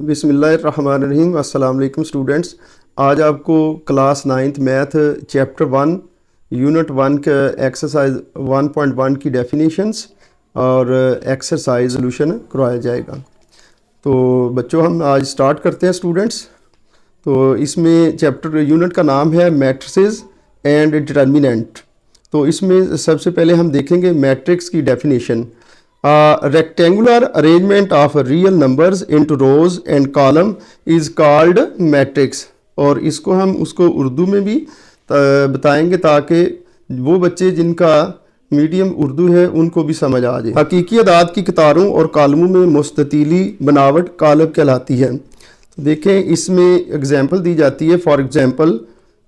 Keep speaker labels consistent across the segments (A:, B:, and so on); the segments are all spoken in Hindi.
A: बिस्मिल्लाहिर्रहमानिर्रहीम। अस्सलाम वालेकुम स्टूडेंट्स। आज आपको class 9th math chapter 1 unit 1 के एक्सरसाइज 1.1 की डेफिनेशंस और एक्सरसाइज सोल्यूशन करवाया जाएगा। तो बच्चों हम आज स्टार्ट करते हैं स्टूडेंट्स। तो इसमें चैप्टर यूनिट का नाम है मैट्रिसेस एंड डिटर्मिनेंट। तो इसमें सबसे पहले हम देखेंगे मैट्रिक्स की definition. Rectangular arrangement of real numbers into rose and column is called matrix. और इसको हम उसको उर्दू में भी बताएंगे ताकि वो बच्चे जिनका मीडियम उर्दू है उनको भी समझ आ जाए। हकीकी अदाद की कतारों और कॉलमों में मुस्ततीली बनावट कॉलम कहलाती है। तो देखें इसमें एग्जांपल दी जाती है। For example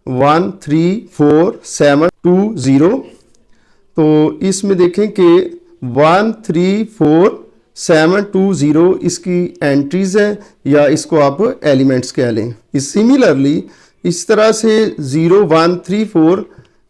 A: 1 3 4 7 2 0। तो इसमें देखें कि 1 3 4 7 2 0 इसकी एंट्रीज है या इसको आप एलिमेंट्स कह लें। सिमिलरली इस तरह से 0 1 3 4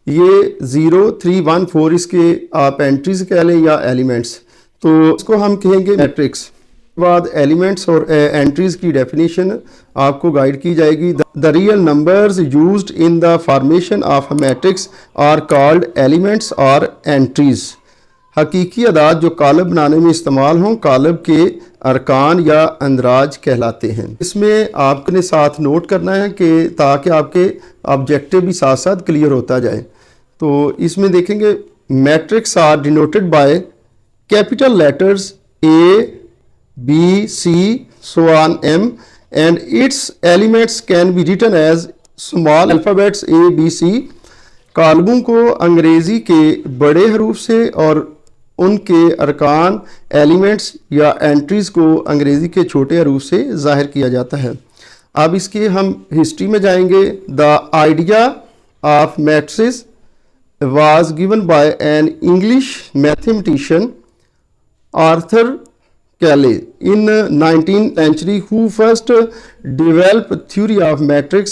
A: ये 0 3 1 4 इसके आप एंट्रीज कह लें या एलिमेंट्स। तो इसको हम कहेंगे मैट्रिक्स। बाद एलिमेंट्स और एंट्रीज की डेफिनेशन आपको गाइड की जाएगी। The real numbers used in the formation of matrix are called elements और एंट्रीज। हकीकी अदाद जो कालब बनाने में इस्तेमाल हों कालब के अरकान या अंदराज कहलाते हैं। इसमें आपने साथ नोट करना है कि ताकि आपके ऑब्जेक्टिव भी साथ साथ क्लियर होता जाए। तो इसमें देखेंगे matrix are denoted by capital letters A B C so on M and its elements can be written as small alphabets A B C। कालमों को अंग्रेज़ी के बड़े हरूफ से और उनके अरकान एलिमेंट्स या एंट्रीज़ को अंग्रेज़ी के छोटे हरूफ से ज़ाहिर किया जाता है। अब इसके हम हिस्ट्री में जाएंगे। The idea of matrix was given by an English mathematician Arthur कैले इन 19th century who first developed theory of matrix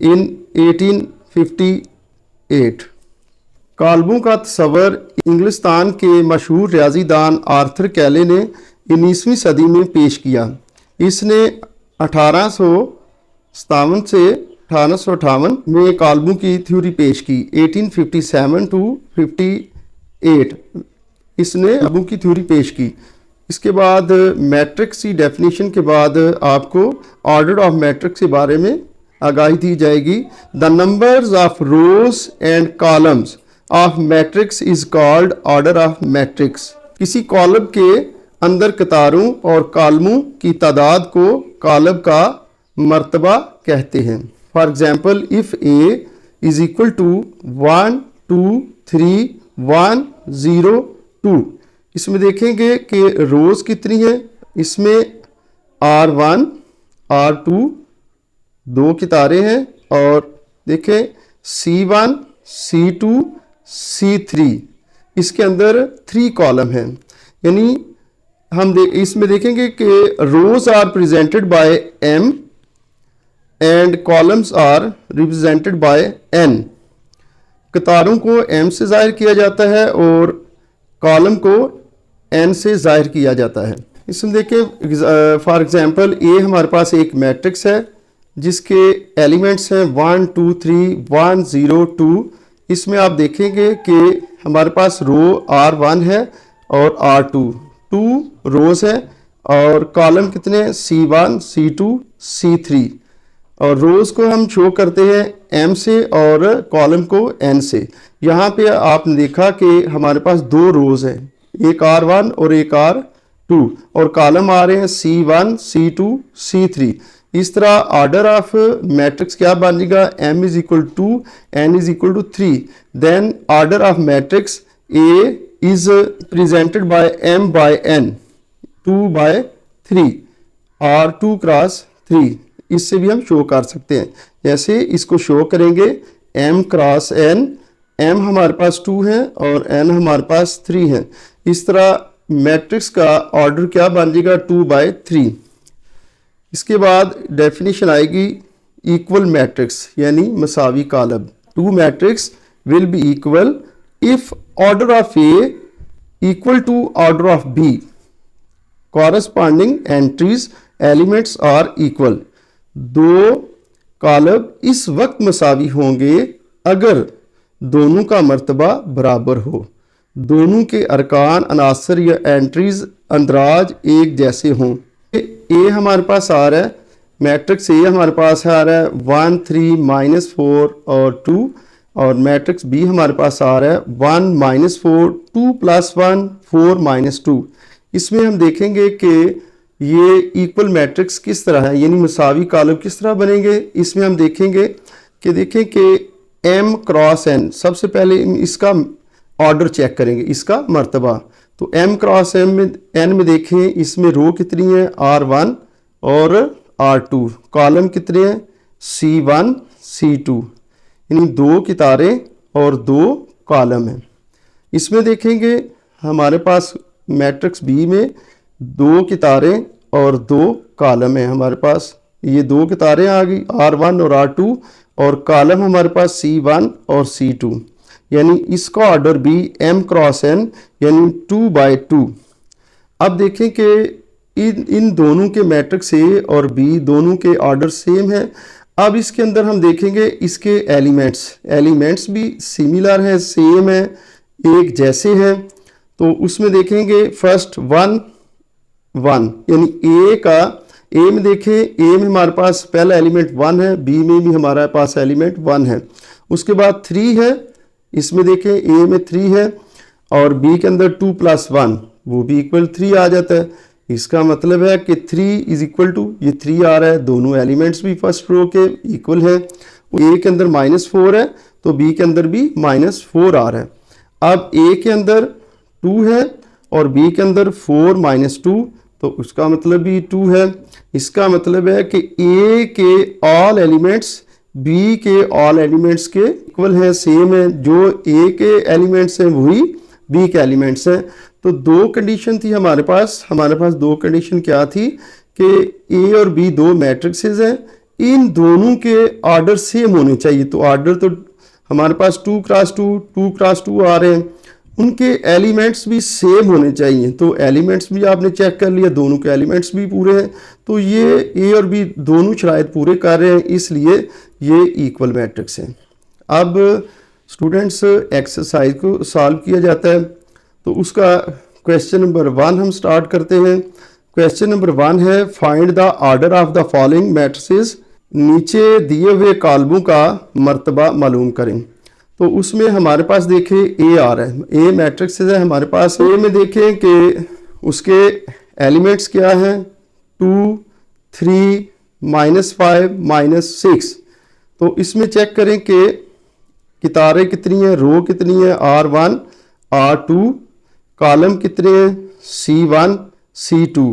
A: in 1858। कालमों का तस्वर इंग्लिस्तान के मशहूर रियाजीदान आर्थर कैले ने 19वीं सदी में पेश किया। इसने 1857 से 1858 में कालमों की थ्योरी पेश की। 1857 to 58 इसने कालमों की थ्योरी पेश की। इसके बाद मैट्रिक्स की डेफिनेशन के बाद आपको ऑर्डर ऑफ मैट्रिक्स के बारे में आगाही दी जाएगी। The numbers of rose and columns of matrix is called order of matrix. किसी कॉलम के अंदर कतारों और कॉलमों की तादाद को कॉलम का मर्तबा कहते हैं। For example if A is equal to 1 2 3 1 0 2। इसमें देखेंगे कि रोज़ कितनी है। इसमें R1 R2 दो कितारें हैं और देखें C1 C2 C3 इसके अंदर 3 कॉलम हैं। यानी हम इसमें देखेंगे कि rows are presented by M and columns are represented by N। कतारों को M से ज़ाहिर किया जाता है और कॉलम को N से ज़ाहिर किया जाता है। इसमें देखिए फॉर एग्जांपल A हमारे पास एक मैट्रिक्स है जिसके एलिमेंट्स हैं 1 2 3 1 0 2। इसमें आप देखेंगे कि हमारे पास रो R1 है और R2 2 रोज़ है और कॉलम कितने C1 C2 C3। और रोज़ को हम शो करते हैं M से और कॉलम को N से। यहाँ पे आपने देखा कि हमारे पास दो रोज़ हैं, एक R1 और एक R2 और कॉलम आ रहे हैं C1 C2 C3। इस तरह ऑर्डर ऑफ मैट्रिक्स क्या बन जाएगा M is equal to N is equal to 3। Then order of matrix A is presented by M by N 2 by 3 और 2 क्रॉस 3। इससे भी हम शो कर सकते हैं। जैसे इसको शो करेंगे M क्रॉस N। M हमारे पास 2 है और N हमारे पास 3 है। इस तरह मैट्रिक्स का ऑर्डर क्या बन जाएगा 2 बाय 3। इसके बाद डेफिनेशन आएगी इक्वल मैट्रिक्स यानी मसावी column. 2 matrix will be equal if order of A equal to order of B। Corresponding entries elements are equal, दो कॉलम इस वक्त मसावी होंगे अगर दोनों का मर्तबा बराबर हो, दोनों के अरकान, अनासर या एंट्रीज अंदराज एक जैसे हों। ए हमारे पास आ रहा है, मैट्रिक्स ए हमारे पास आ रहा है 1 3 -4 और 2, और मैट्रिक्स बी हमारे पास आ रहा है 1 -4 2 + 1 4 -2। इसमें हम देखेंगे कि ये इक्वल मैट्रिक्स किस तरह है, यानी मसावी कॉलम किस तरह बनेंगे। इसमें हम देखेंगे कि देखें कि m क्रॉस n, सबसे पहले इसका ऑर्डर चेक करेंगे, इसका मर्तबा। तो m क्रॉस n में देखें, इसमें रो कितनी है r1 और r2, कॉलम कितने हैं c1 c2, यानी 2 कितारें और 2 कॉलम हैं। इसमें देखेंगे हमारे पास मैट्रिक्स बी में 2 कितारें और 2 कॉलम है। हमारे पास ये 2 कितारें आ गई r1 और r2, और कॉलम हमारे पास c1 और c2, यानी इसका ऑर्डर भी m क्रॉस n यानी 2/2। अब देखें कि इन दोनों के मैट्रिक्स ए और बी दोनों के ऑर्डर सेम है। अब इसके अंदर हम देखेंगे इसके एलिमेंट्स भी सिमिलर हैं, सेम है, एक जैसे हैं। तो उसमें देखेंगे फर्स्ट 1 1, यानी ए में देखें, ए में हमारे पास पहला एलिमेंट 1 है, बी में भी हमारे पास एलिमेंट 1 है। उसके बाद 3 है, इसमें देखें ए में 3 है और बी के अंदर 2 + 1 वो भी इक्वल 3 आ जाता है। इसका मतलब है कि 3 = ये 3 आ रहा है, दोनों एलिमेंट्स भी फर्स्ट रो के इक्वल है। ए के अंदर -4 है तो बी के अंदर भी -4 आ रहा है। अब ए के अंदर 2 है और बी के अंदर 4 - 2, तो उसका मतलब भी 2 है। इसका मतलब है कि ए के ऑल एलिमेंट्स बी के ऑल एलिमेंट्स के इक्वल है, सेम है। जो ए के एलिमेंट्स हैं वही बी के एलिमेंट्स हैं। तो 2 कंडीशन थी हमारे पास 2 कंडीशन क्या थी कि ए और बी 2 मैट्रिक्सेस हैं, इन दोनों के ऑर्डर सेम होने चाहिए। तो ऑर्डर तो हमारे पास 2 × 2 2 × 2 आ रहे हैं, उनके एलिमेंट्स भी सेम होने चाहिए। तो एलिमेंट्स भी आपने चेक कर लिया, दोनों के एलिमेंट्स भी पूरे हैं, तो ये ए और बी दोनों शराइत पूरे कर रहे हैं, इसलिए ये इक्वल मैट्रिक्स है। अब स्टूडेंट्स एक्सरसाइज को सॉल्व किया जाता है, तो उसका क्वेश्चन नंबर 1 हम स्टार्ट करते हैं। क्वेश्चन नंबर 1 है find the order of the following matrices, नीचे दिए हुए कॉलमों का मर्तबा मालूम करें। तो उसमें हमारे पास देखें ए आ रहा है, ए मैट्रिक्स है हमारे पास। ए में देखें कि उसके एलिमेंट्स क्या हैं 2 3 -5 -6। तो इसमें चेक करें कि कितारें कितनी हैं, रो कितनी है r1 r2, कॉलम कितने हैं c1 c2।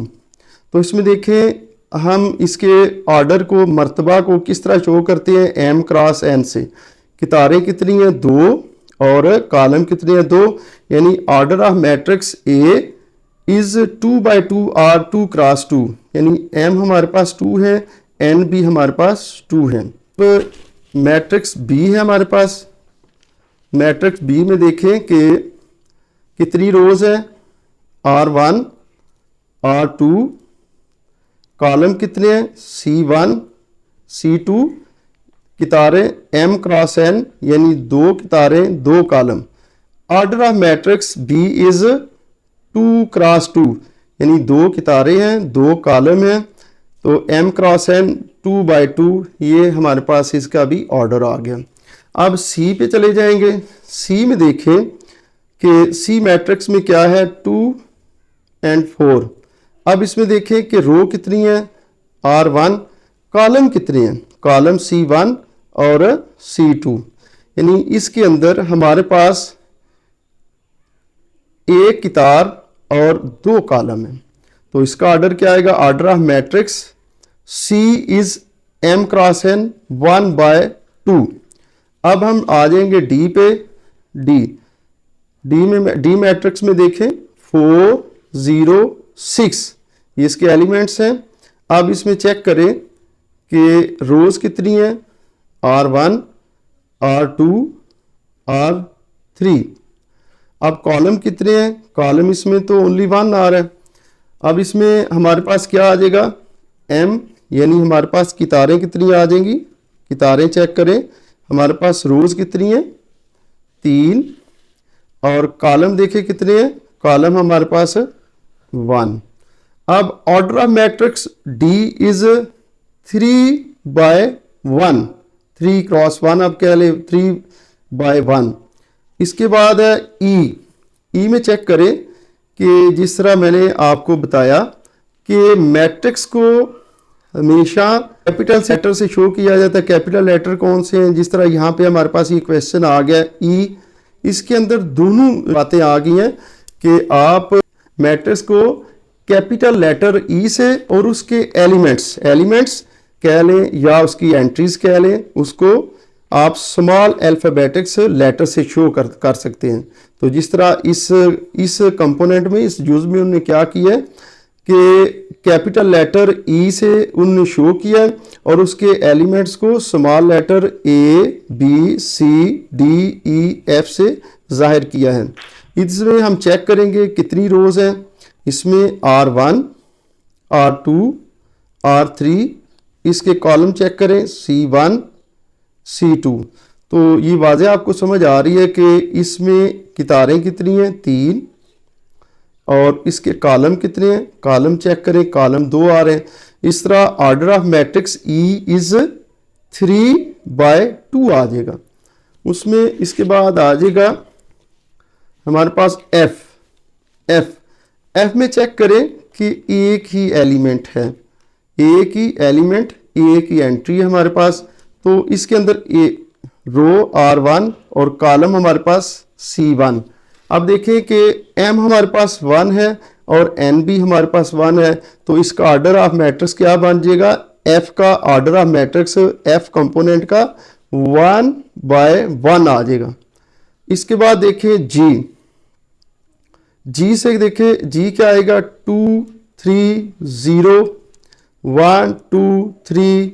A: तो इसमें देखें हम इसके ऑर्डर को मर्तबा को किस तरह शो करते हैं m क्रॉस n से। कितारें कितनी हैं 2 और कॉलम कितने हैं 2, यानी order of matrix A is 2/2 r 2 × 2, यानी m हमारे पास 2 है, n भी हमारे पास 2 है। तो मैट्रिक्स बी है हमारे पास। मैट्रिक्स बी में देखें कि कितनी रोज है r1 r2, कॉलम कितने हैं c1 c2, कितारें m cross n यानी 2 कितारें 2 column. Order of matrix B is 2 × 2, यानी 2 कितारें हैं 2 कॉलम हैं, तो m क्रॉस n 2/2 ये हमारे पास इसका भी ऑर्डर आ गया। अब सी पे चले जाएंगे। सी में देखें कि सी मैट्रिक्स में क्या है 2 और 4। अब इसमें देखें कि रो कितनी है r1, कॉलम कितने हैं, कॉलम c1 और c2, यानी इसके अंदर हमारे पास 1 कितार और 2 कॉलम है। तो इसका ऑर्डर क्या आएगा, order of matrix C is m cross n 1/2। अब हम आ जाएंगे डी पे। डी मैट्रिक्स में देखें 4 0 6 ये इसके एलिमेंट्स हैं। अब इसमें चेक करें कि रोज कितनी है r1 r2 r3। अब कॉलम कितने हैं, कॉलम इसमें तो ओनली 1 आ रहा है। अब इसमें हमारे पास क्या आ जाएगा एम, यानी हमारे पास कितारें कितनी आ जाएंगी, कितारें चेक करें, हमारे पास रोज कितनी है 3, और कॉलम देखें कितने हैं, कॉलम हमारे पास 1। अब order of matrix D is 3/1, 3 cross 1 आप कह ले 3/1। इसके बाद है ई में चेक करें कि जिस तरह मैंने आपको बताया कि मैट्रिक्स को हमेशा कैपिटल लेटर से शो किया जाता है। कैपिटल लेटर कौन से हैं, जिस तरह यहाँ पे हमारे पास ये क्वेश्चन आ गया ई, इसके अंदर दोनों बातें आ गई हैं कि आप मैट्रिक्स को कैपिटल लेटर ई से और उसके एलिमेंट्स कह लें या उसकी एंट्रीज कह लें, उसको आप स्मॉल अल्फाबेटिक्स लेटर से शो कर सकते हैं। तो जिस तरह इस कंपोनेंट में, इस जुज में उन्होंने क्या किया है कि कैपिटल लेटर ई से उन्होंने शो किया और उसके एलिमेंट्स को small letter A B C D E F से जाहिर किया है। इसमें हम चेक करेंगे कितनी रोज हैं, इसमें R1 R2 R3, इसके कॉलम चेक करें C1 C2। तो ये वाज़ेह आपको समझ आ रही है कि इसमें कितारें कितनी हैं 3, और इसके कॉलम कितने हैं, कॉलम चेक करें, कॉलम 2 आ रहे हैं। इस तरह order of matrix E is 3/2 आ जाएगा। उसमें इसके बाद आ जाएगा हमारे पास एफ में चेक करें कि एक ही एलिमेंट है, एक ही एलिमेंट, एक ही एंट्री है हमारे पास। तो इसके अंदर रो R1 और कॉलम हमारे पास C1। अब देखें कि M हमारे पास 1 है और N भी हमारे पास 1 है, तो इसका ऑर्डर ऑफ मैट्रिक्स क्या बन जाएगा, F का order of matrix F component का 1/1 आ जाएगा। इसके बाद देखें जी से देखें, जी क्या आएगा 2 3 0 1 2 3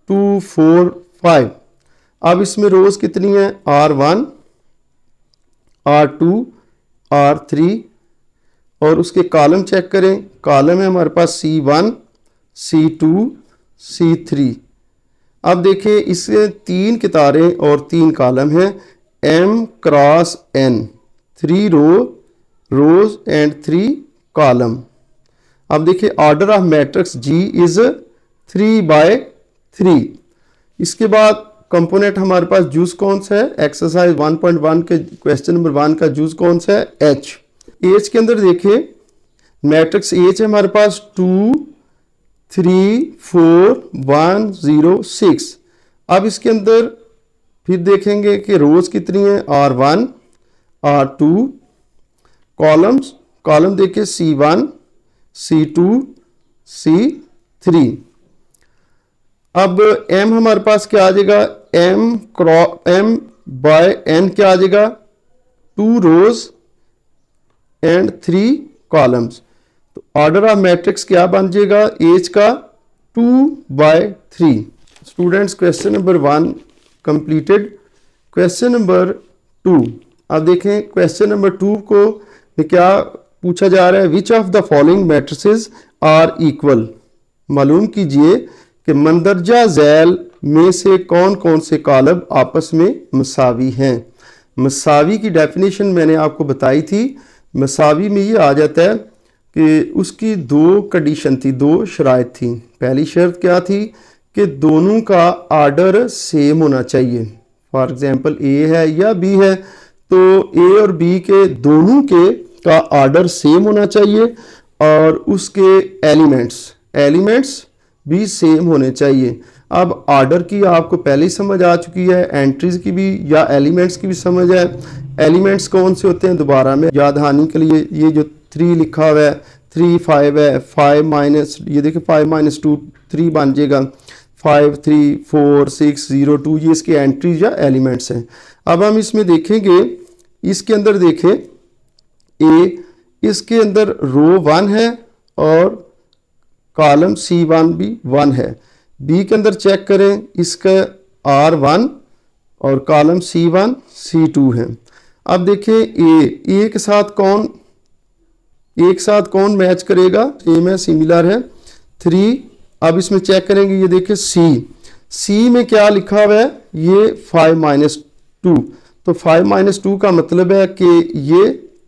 A: 2 4 5। अब इसमें रोज कितनी है R1 R2 R3, और उसके कॉलम चेक करें, कॉलम है हमारे पास C1 C2 C3। अब देखें इससे 3 कितारें और 3 कॉलम हैं, M cross N, 3 rows and 3 column. अब देखिए order of matrix G is 3/3। इसके बाद कंपोनेंट हमारे पास जूस कौन सा है, एक्सरसाइज 1.1 के क्वेश्चन नंबर 1 का जूस कौन सा है, एच के अंदर देखिए मैट्रिक्स एच है हमारे पास 2 3 4 1 0 6। अब इसके अंदर फिर देखेंगे कि रोज कितनी है R1 R2, कॉलम देखिए C1 C2 C3। अब M हमारे पास क्या आ जाएगा, M/N क्या आ जाएगा 2 रोज एंड 3 कॉलम्स। तो ऑर्डर ऑफ मैट्रिक्स क्या बन जाएगा एच का 2/3। Students question number 1 completed. Question number 2, अब देखें क्वेश्चन नंबर 2 को क्या पूछा जा रहा है, which of the following matrices are equal. मालूम कीजिए कि मंदरजा झैल में से कौन कौन से कॉलम आपस में मसावी हैं। मसावी की डेफिनेशन मैंने आपको बताई थी। मसावी में ये आ जाता है कि उसकी 2 कंडीशन थी, 2 शराइत थी। पहली शर्त क्या थी कि दोनों का आर्डर सेम होना चाहिए। फॉर एग्जांपल ए है या बी है, तो ए और बी के दोनों के का आर्डर सेम होना चाहिए और उसके एलिमेंट्स भी सेम होने चाहिए। अब आर्डर की आपको पहले ही समझ आ चुकी है, एंट्रीज की भी या एलिमेंट्स की भी समझ है। एलिमेंट्स कौन से होते हैं, दोबारा में याद आने के लिए ये जो 3 लिखा हुआ है 3 5 है, 5 माइनस ये देखिए 5 - 2 3 बन जाएगा, 5 3 4 6 0 2, ये इसके एंट्रीज या एलिमेंट्स हैं। अब हम इसमें देखेंगे, इसके अंदर देखें ए, इसके अंदर रो 1 है और कॉलम C1 भी 1 है। बी के अंदर चेक करें, इसका R1 और कॉलम C1 C2 है। अब देखें ए के साथ कौन मैच करेगा, सेम है, सिमिलर है 3 अब इसमें चेक करेंगे, ये देखिए सी में क्या लिखा हुआ है, ये 5-2, तो 5-2 का मतलब है कि ये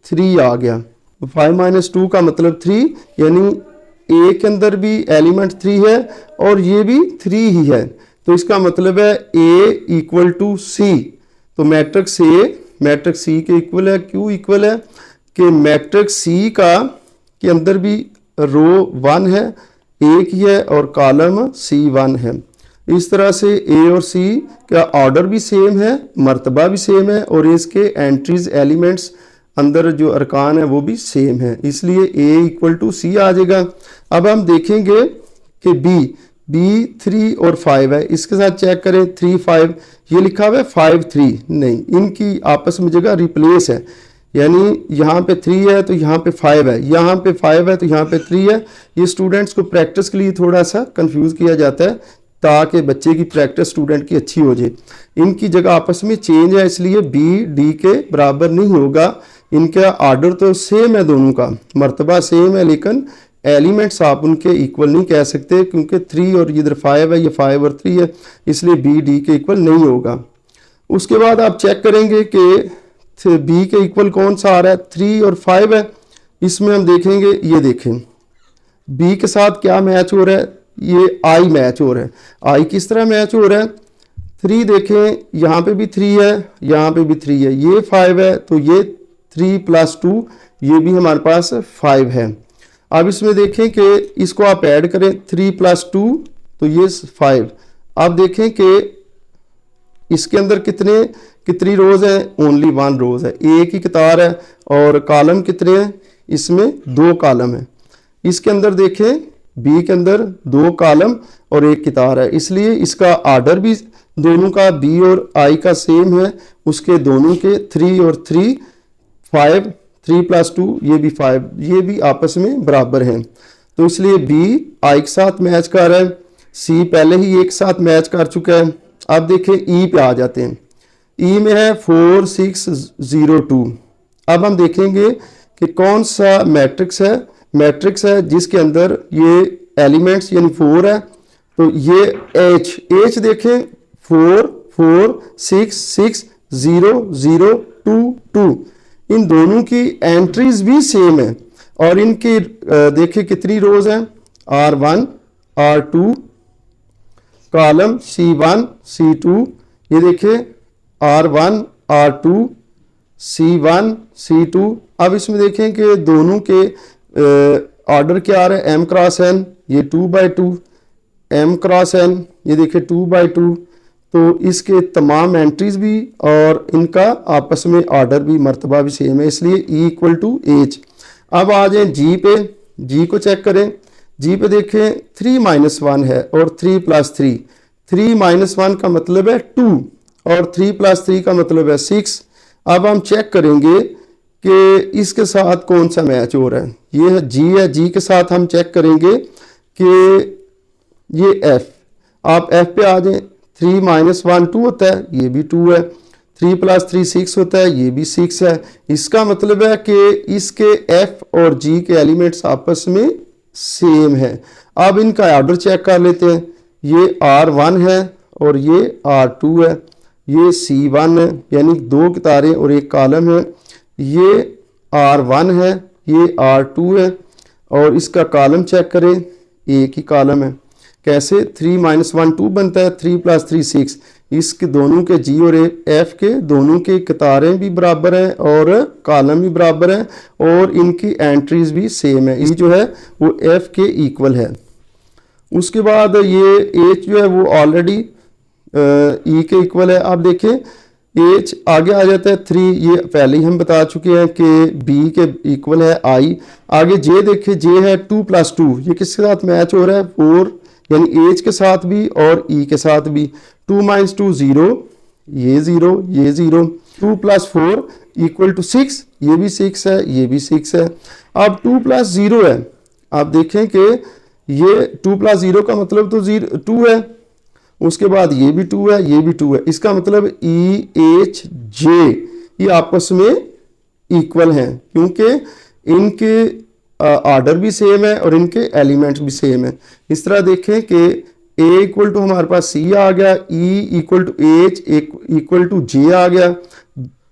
A: 3 आ गया। 5-2 का मतलब 3, यानी ए के अंदर भी एलिमेंट 3 है और ये भी 3 ही है, तो इसका मतलब है ए इक्वल टू सी। तो मैट्रिक्स ए मैट्रिक्स सी के इक्वल है। क्यों इक्वल है कि मैट्रिक्स सी के अंदर भी रो 1 है, एक ही है, और कॉलम C1 है। इस तरह से ए और सी का ऑर्डर भी सेम है, मर्तबा भी सेम है, और इसके एंट्रीज एलिमेंट्स अंदर जो अरकान है वो भी सेम है, इसलिए ए इक्वल टू सी आ जाएगा। अब हम देखेंगे कि बी 3 और 5 है, इसके साथ चेक करें 3 5, ये लिखा हुआ है 5 3, नहीं, इनकी आपस में जगह रिप्लेस है, यानी यहाँ पे 3 है तो यहाँ पे 5 है, यहाँ पे 5 है तो यहाँ पे 3 है। ये स्टूडेंट्स को प्रैक्टिस के लिए थोड़ा सा कंफ्यूज किया जाता है ताकि बच्चे की प्रैक्टिस स्टूडेंट की अच्छी हो जाए। इनकी जगह आपस में चेंज है, इसलिए बी डी के बराबर नहीं होगा। इनका ऑर्डर तो सेम है, दोनों का मर्तबा सेम है, लेकिन एलिमेंट्स आप उनके इक्वल नहीं कह सकते, क्योंकि 3 और इधर 5 है, ये 5 और 3 है, इसलिए बी डी के इक्वल नहीं होगा। उसके बाद आप चेक करेंगे कि बी के इक्वल कौन सा आ रहा है, 3 और 5 है। इसमें हम देखेंगे, ये देखें बी के साथ क्या मैच हो रहा है, ये आई मैच हो रहा है। आई किस तरह मैच हो रहा है, 3 देखें, यहाँ पे भी 3 है, यहाँ पे भी 3 है, ये 5 है, तो ये 3 + 2, ये भी हमारे पास 5 है। अब इसमें देखें कि इसको आप ऐड करें, 3 + 2, तो ये 5। अब देखें कि इसके अंदर कितनी रोज है, ओनली 1 रोज है, एक ही कतार है, और कॉलम कितने हैं, इसमें 2 कॉलम है। इसके अंदर देखें बी के अंदर 2 कॉलम और एक कतार है, इसलिए इसका ऑर्डर भी दोनों का बी और आई का सेम है, उसके दोनों के 3 और 3 5, 3 + 2, ये भी 5, ये भी आपस में बराबर हैं, तो इसलिए बी आई के साथ मैच कर रहा है, सी पहले ही एक साथ मैच कर चुका है। अब देखें ई पे आ जाते हैं, ई में है 4 6 0 2। अब हम देखेंगे कि कौन सा मैट्रिक्स है जिसके अंदर ये एलिमेंट्स यानी 4 है, तो ये एच देखें 4 4 6 6 0 0 2 2, इन दोनों की एंट्रीज भी सेम है, और इनकी देखिए कितनी रोज हैं, R1 R2, column C1 C2, ये देखिए R1 R2 C1 C2। अब इसमें देखें कि दोनों के ऑर्डर क्या आ रहा है, M × N, ये 2/2, M × N, ये देखिए 2/2, तो इसके तमाम एंट्रीज भी और इनका आपस में ऑर्डर भी मर्तबा भी सेम है, इसलिए E = H। अब आ जाए जी पे, जी को चेक करें, जी पे देखें 3 - 1 है और 3 + 3, 3 - 1 का मतलब है 2 और 3 + 3 का मतलब है 6। अब हम चेक करेंगे कि इसके साथ कौन सा मैच हो रहा है, ये है जी के साथ हम चेक करेंगे कि ये एफ, आप एफ पे आ जाएं, 3 - 1 2 होता है, ये भी 2 है, 3 + 3 6 होता है, ये भी 6 है। इसका मतलब है कि इसके एफ और जी के एलिमेंट्स आपस में सेम है। अब इनका ऑर्डर चेक कर लेते हैं, ये R1 है और ये R2 है, ये C1 है, यानी 2 कतारें और एक कॉलम है, ये R1 है, ये R2 है, और इसका कॉलम चेक करें, एक ही कॉलम है। कैसे, 3 - 1 2 बनता है, 3 + 3 6, इसके दोनों के जी और एफ के दोनों के कतारें भी बराबर हैं और कॉलम भी बराबर हैं, और इनकी एंट्रीज भी सेम है, ये जो है वो एफ के इक्वल है। उसके बाद ये एच जो है वो ऑलरेडी ई के इक्वल है। आप देखें एच आगे आ जाता है 3, ये पहले ही हम बता चुके हैं कि बी के इक्वल है आई। आगे जे देखे, जे है 2 + 2, ये किसके साथ मैच हो रहा है, 4, यानी एच के साथ भी और ई के साथ भी। 2 - 2 0, ये 0 ये 0, 2 + 4 = 6, ये भी 6 है, ये भी 6 है। अब 2 + 0 है, आप देखें कि ये 2 + 0 का मतलब तो 2 है, उसके बाद ये भी 2 है, ये भी 2 है, इसका मतलब ई एच जे ये आपस में इक्वल हैं, क्योंकि इनके आर्डर भी सेम है और इनके एलिमेंट्स भी सेम है। इस तरह देखें कि A इक्वल टू हमारे पास C आ गया, E equal to H equal to J आ गया,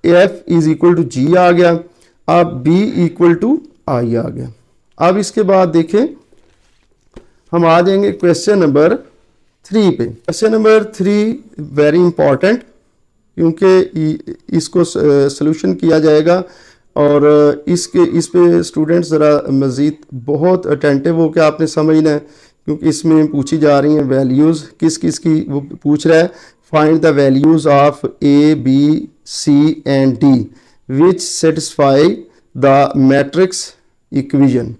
A: F is equal to G आ गया, अब B इक्वल टू I आ गया। अब इसके बाद देखें हम आ जाएंगे क्वेश्चन नंबर 3 पे। क्वेश्चन नंबर 3 वेरी इंपॉर्टेंट, क्योंकि इसको सॉल्यूशन किया जाएगा और इस पे स्टूडेंट्स ज़रा मज़ीद बहुत अटेंटिव हो के आपने समझना है, क्योंकि इसमें पूछी जा रही हैं वैल्यूज़ किस किस की। वो पूछ रहा है find the values of A, B, C and D which satisfy the matrix equation.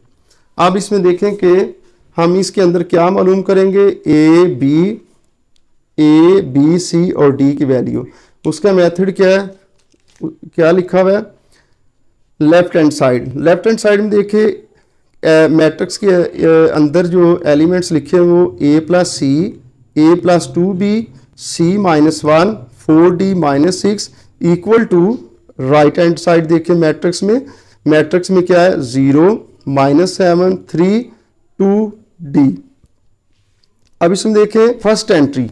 A: अब इसमें देखें कि हम इसके अंदर क्या मालूम करेंगे, A, B, C और D की वैल्यू। उसका मेथड क्या है, क्या लिखा हुआ है लेफ्ट हैंड साइड में देखिए मैट्रिक्स के अंदर जो एलिमेंट्स लिखे हैं वो A plus C, A plus 2B, C minus 1, 4D minus 6 equal to right hand side देखिए मैट्रिक्स में क्या है 0, -7, 3, 2D। अब इसमें देखें first entry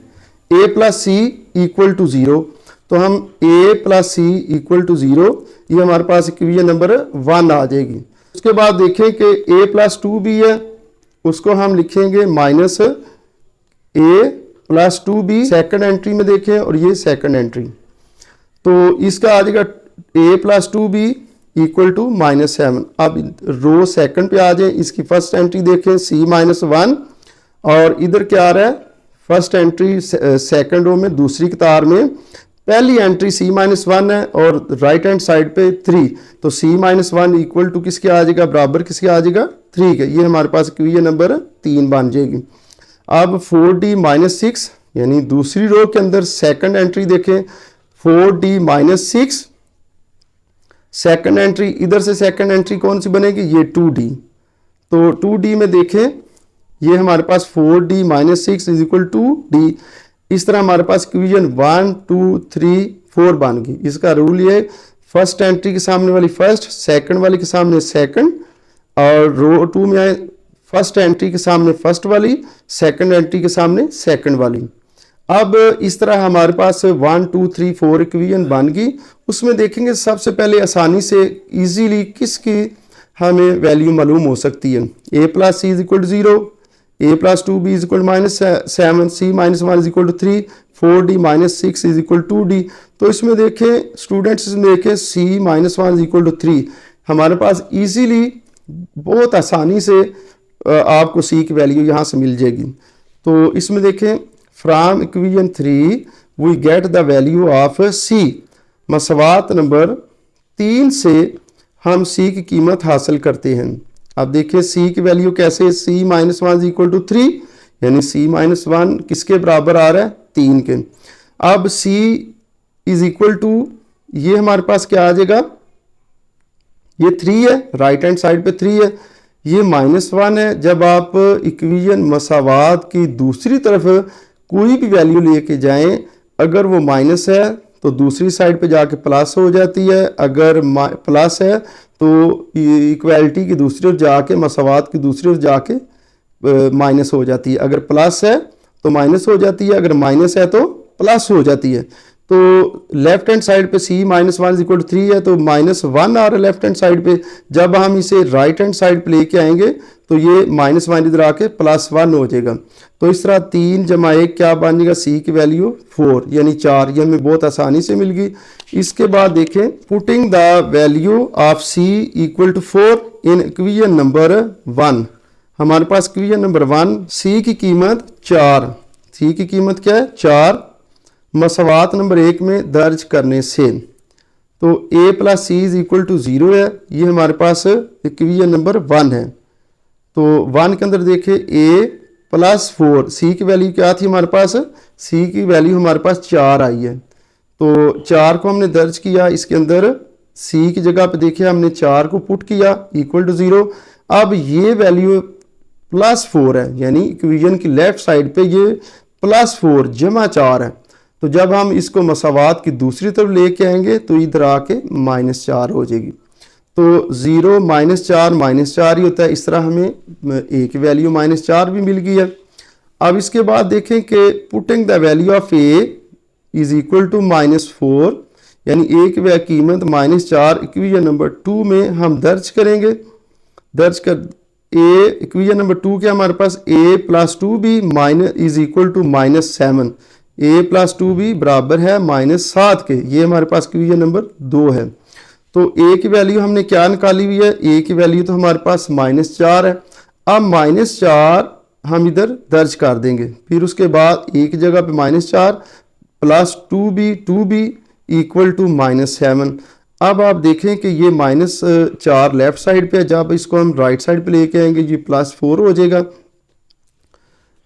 A: A plus C equal to 0, तो हम A plus C equal to 0 ये हमारे पास इक्वेशन नंबर 1 आ जाएगी। उसके बाद देखें कि A प्लस 2B है, उसको हम लिखेंगे minus A plus 2B second entry में देखें, और ये सेकेंड एंट्री, तो इसका आ जाएगा A plus 2B equal to -7। अब रो सेकंड पे आ जाए, इसकी फर्स्ट एंट्री देखें C माइनस 1, और इधर क्या आ रहा है फर्स्ट एंट्री सेकंड रो में दूसरी कतार में पहली एंट्री C माइनस 1 है और राइट हैंड साइड पे 3, तो C माइनस 1 इक्वल टू किसके आ जाएगा, बराबर किसके आ जाएगा 3 के। ये हमारे पास इक्वेशन नंबर 3 बन जाएगी। अब 4D माइनस 6 यानी दूसरी रो के अंदर सेकंड एंट्री देखें 4D माइनस 6, सेकंड एंट्री इधर से सेकंड एंट्री कौन सी बनेगी, ये 2D, तो 2D में देखें ये हमारे पास 4D minus 6 is equal to D। इस तरह हमारे पास इक्वेशन 1, 2, 3, 4 बन गई। इसका रूल ये फर्स्ट एंट्री के सामने वाली फर्स्ट, सेकंड वाली के सामने सेकंड, और रो 2 में आए फर्स्ट एंट्री के सामने फर्स्ट वाली, सेकंड एंट्री के सामने सेकंड वाली। अब इस तरह हमारे पास 1, 2, 3, 4 इक्वेशन बन गई। उसमें देखेंगे सबसे पहले आसानी से इजीली किसकी हमें वैल्यू मालूम हो सकती है। A plus C is equal to 0, A plus 2B is equal to -7, C minus 1 is equal to 3, 4D minus 6 is equal to 2D। तो इसमें देखें स्टूडेंट्स, इसमें देखें C minus 1 is equal to 3, हमारे पास इजीली बहुत आसानी से आपको C की वैल्यू यहाँ से मिल जाएगी। तो इसमें देखें from equation 3 we get the value of C। मसवात नंबर 3 से हम C की कीमत हासिल करते हैं। अब देखिए C की वैल्यू कैसे, C माइनस 1 इक्वल टू 3, यानी C माइनस 1 किसके बराबर आ रहा है 3 के। अब C इज इक्वल टू ये हमारे पास क्या आ जाएगा, ये 3 है, राइट हैंड साइड पे 3 है, ये -1 है। जब आप इक्वेशन मसावात की दूसरी तरफ कोई भी वैल्यू लेके जाएं, अगर वो माइनस है तो दूसरी साइड पे जाके प्लस हो जाती है, अगर प्लस है तो इक्वालिटी की दूसरी तरफ जाके मसावात की दूसरी तरफ जाके माइनस हो जाती है। अगर प्लस है तो माइनस हो जाती है, अगर माइनस है तो प्लस हो जाती है। तो लेफ्ट हैंड साइड पे C माइनस 1 इक्वल टू 3 है, तो -1 आ रहा है लेफ्ट हैंड साइड पे। जब हम इसे राइट हैंड साइड पे लेके आएंगे तो ये -1 इधर आके +1 हो जाएगा। तो इस तरह 3 जमा 1 क्या बन जाएगा, C की वैल्यू 4 यानी 4, ये हमें बहुत आसानी से मिल गई। इसके बाद देखें putting the value of C equal to 4 in equation number 1। हमारे पास इक्वेशन नंबर 1 C की कीमत 4, C की कीमत क्या है 4, मसवात नंबर 1 में दर्ज करने से। तो A plus C is equal to 0 है, ये हमारे पास इक्वेशन नंबर 1 है। तो 1 के अंदर देखें A प्लस 4, C की वैल्यू क्या थी हमारे पास, C की वैल्यू हमारे पास 4 आई है। तो 4 को हमने दर्ज किया, इसके अंदर C की जगह पे देखिए हमने 4 को पुट किया इक्वल टू 0। अब ये वैल्यू +4 है, यानी इक्वेशन की लेफ्ट साइड पे ये +4 जमा 4 है। तो जब हम इसको मसावात की दूसरी तरफ लेके आएंगे तो इधर आके -4 हो जाएगी। तो 0 -4 ही होता है। इस तरह हमें a की वैल्यू -4 भी मिल गई है। अब इसके बाद देखें कि putting the value of a is equal to -4, यानी a की कीमत -4 इक्वेशन नंबर 2 में हम दर्ज करेंगे। दर्ज कर a इक्वेशन नंबर 2 के हमारे पास a प्लस 2 भी is equal to -7, a plus 2 भी बराबर है -7 के। ये हमारे पास इक्वेशन नंबर 2 है। तो a की वैल्यू हमने क्या निकाली हुई है, a की वैल्यू तो हमारे पास -4 है। अब -4 हम इधर दर्ज कर देंगे, फिर उसके बाद a की जगह पे -4 प्लस 2b इक्वल टू -7। अब आप देखें कि ये -4 लेफ्ट साइड पे है, जब इसको हम राइट साइड पे लेके आएंगे ये +4 हो जाएगा।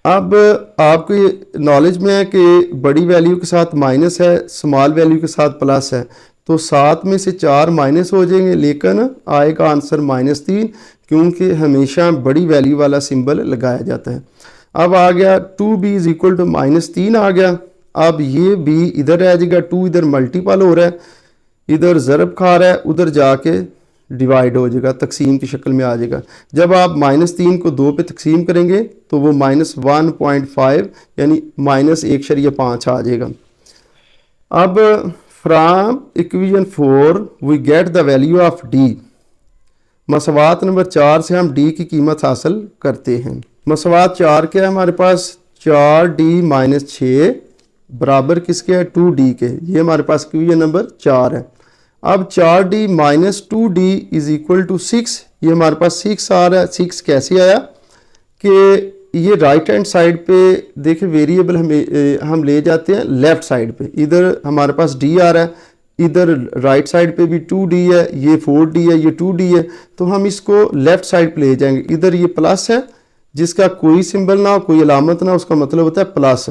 A: अब आपको ये नॉलेज में है कि बड़ी वैल्यू के साथ माइनस है, स्मॉल वैल्यू के साथ प्लस है, तो 7 में से 4 माइनस हो जाएंगे, लेकिन आएगा आंसर -3, क्योंकि हमेशा बड़ी वैल्यू वाला सिंबल लगाया जाता है। अब आ गया 2b इज इक्वल टू -3 आ गया। अब ये b इधर रह जाएगा, 2 इधर मल्टीपल हो रहा है, इधर ज़रब खा रहा है, उधर जाके डिवाइड हो जाएगा, तकसीम की शक्ल में आ जाएगा। जब आप -3 को 2 पे तकसीम करेंगे तो वो -1.5 यानी -1.5 आ जाएगा। अब from equation 4 we get the value of d। मसवात नंबर 4 से हम d की कीमत हासिल करते हैं। मसवात 4 के हमारे पास 4d - 6 बराबर किसके है, 2d के। ये हमारे पास इक्वेशन नंबर 4 है। अब 4d - 2d is equal to 6, ये हमारे पास 6 आ रहा है। 6 कैसे आया कि ये राइट हैंड साइड पे देखिए वेरिएबल हम ले जाते हैं लेफ्ट साइड पे। इधर हमारे पास d आ रहा है, इधर राइट साइड पे भी 2d है, ये 4d है, ये 2d है, तो हम इसको लेफ्ट साइड पे ले जाएंगे। इधर ये प्लस है जिसका कोई सिंबल ना हो, कोई अलामत ना, उसका मतलब होता है प्लस।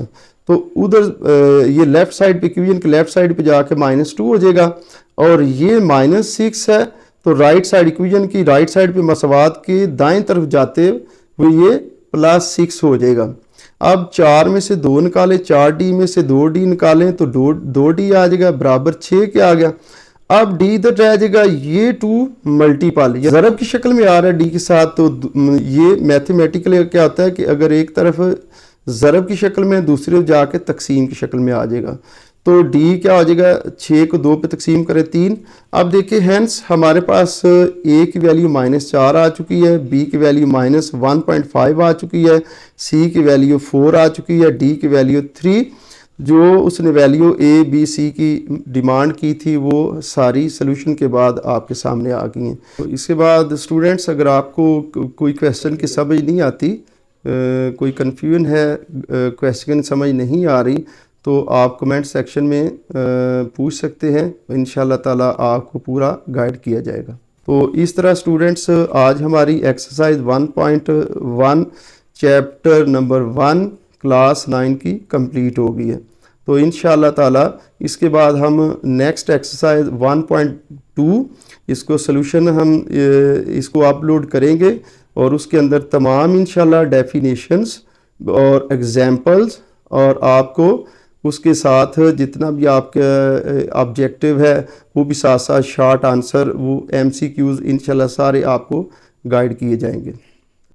A: तो उधर ये लेफ्ट साइड पे इक्वेशन के लेफ्ट साइड पे जाके -2 हो जाएगा, और ये -6 है, तो राइट साइड इक्वेशन की राइट साइड पे मसवात के दाएं तरफ जाते हुए ये +6 हो जाएगा। अब 4 में से 2 निकालें, 4d में से 2d निकालें तो 2d आ जाएगा, बराबर 6 के आ गया। अब d इधर रह जाएगा, ये 2 मल्टीपल ज़रब की शक्ल में आ रहा है d के साथ। तो ये मैथमेटिकली क्या होता है कि अगर एक तरफ ज़रब की शक्ल में, दूसरी तरफ जाके तकसीम की शक्ल में आ जाएगा। तो d क्या हो जाएगा, 6 को 2 पे तकसीम करें 3। अब देखिए हैंस हमारे पास a की वैल्यू -4 आ चुकी है, b की वैल्यू -1.5 आ चुकी है, c की वैल्यू 4 आ चुकी है, d की वैल्यू 3। जो उसने वैल्यू a b c की डिमांड की थी वो सारी सोल्यूशन के बाद आपके सामने आ गई हैं। तो इसके बाद स्टूडेंट्स, अगर आपको कोई क्वेश्चन की समझ नहीं आती, कोई कन्फ्यूजन है, क्वेश्चन समझ नहीं आ रही, तो आप कमेंट सेक्शन में पूछ सकते हैं। इंशाल्लाह ताला आपको पूरा गाइड किया जाएगा। तो इस तरह स्टूडेंट्स आज हमारी एक्सरसाइज 1.1 चैप्टर नंबर 1 क्लास 9 की कंप्लीट हो गई है। तो इंशाल्लाह ताला इसके बाद हम नेक्स्ट एक्सरसाइज 1.2 इसको सॉल्यूशन हम इसको अपलोड करेंगे, और उसके अंदर तमाम इंशाल्लाह डेफिनेशंस और एग्जाम्पल्स, और आपको उसके साथ जितना भी आपका ऑब्जेक्टिव है वो भी साथ साथ शॉर्ट आंसर, वो MCQs इंशाल्लाह सारे आपको गाइड किए जाएंगे।